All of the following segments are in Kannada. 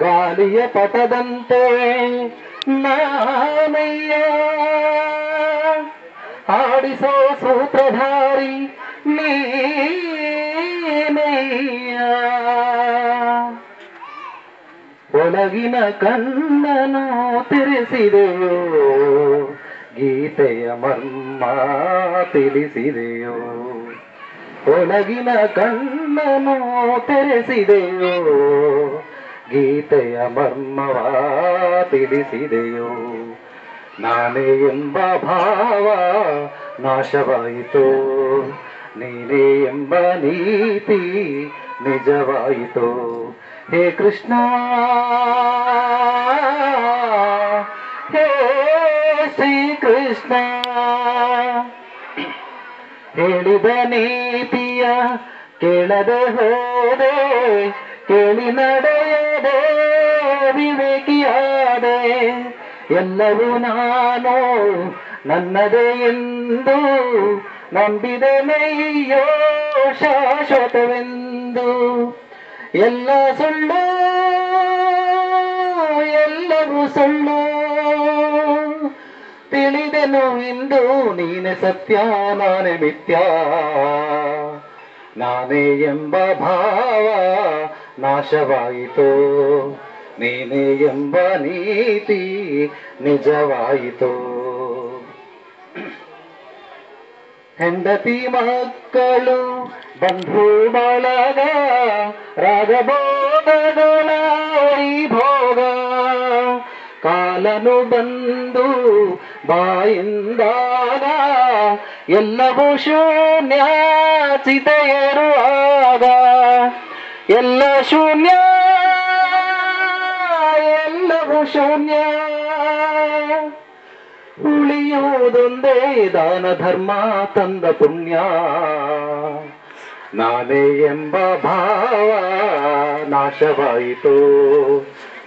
ಗಾಳಿಯ ಪಟದಂತೆ ನಾನಯ್ಯ ಆಡಿಸೋ ಸೂತ್ರಧಾರಿ ನೀನಯ್ಯ. ಒಳಗಿನ ಕಣ್ಣನು ತೆರೆಸಿದೆಯೋ ಗೀತೆಯ ಮರ್ಮ ತಿಳಿಸಿದೆಯೋ. ಒಳಗಿನ ಕಣ್ಣನು ತೆರೆಸಿದೆಯೋ ಗೀತೆಯ ಮರ್ಮವ ತಿಳಿಸಿದೆಯೋ. ನಾನೇ ಎಂಬ ಭಾವ ನಾಶವಾಯಿತು, ನೀನೇ ಎಂಬ ನೀತಿ ನಿಜವಾಯಿತು. ಹೇ ಕೃಷ್ಣ ಹೇ ಶ್ರೀ ಕೃಷ್ಣ, ಹೇಳಿದ ನೀತಿಯ ಕೇಳದೆ ಹೋದೆ, ಕೇಳಿ ನಡೆಯದೆ ವಿವೇಕಿಯಾದೆ. ಎಲ್ಲವೂ ನಾನು ನನ್ನದೇ ಎಂದು ನಂಬಿದೆ ನಯ್ಯೋ ಶಾಶ್ವತವೆಂದು. ಎಲ್ಲ ಸುಳ್ಳು ಎಲ್ಲವೂ ಸುಳ್ಳು ತಿಳಿದೆನು ಇಂದು, ನೀನೆ ಸತ್ಯ ನಾನೇ ಮಿಥ್ಯ. ನಾನೇ ಎಂಬ ಭಾವ ನಾಶವಾಯಿತು, ನೀನೇ ಎಂಬ ನೀತಿ ನಿಜವಾಯಿತು. ಹೆಂಡತಿ ಮಕ್ಕಳು ಬಂಧು ಬಳಗ ರಾಗಭೋಗಗಳ ವೈಭೋಗ, ಕಾಲನು ಬಂದು ಬಾಯಿಂದಾಗ ಎಲ್ಲವೂ ಶೂನ್ಯ ಚಿತೆಯೇರುವಾಗ. ಎಲ್ಲ ಶೂನ್ಯ ಎಲ್ಲವೂ ಶೂನ್ಯ, ಉಳಿಯುವುದೊಂದೇ ದಾನ ಧರ್ಮ ತಂದ ಪುಣ್ಯ. ನಾನೇ ಎಂಬ ಭಾವ ನಾಶವಾಯಿತು,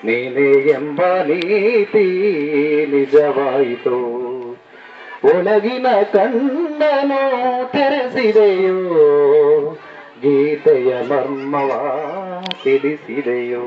ನೀನೇ ಎಂಬ ನೀತಿ ನಿಜವಾಯಿತು. ಒಳಗಿನ ಕಣ್ಣನು ತೆರೆಸಿದೆಯೋ ಗೀತೆಯ ಮರ್ಮವ ತಿಳಿಸಿದೆಯೋ.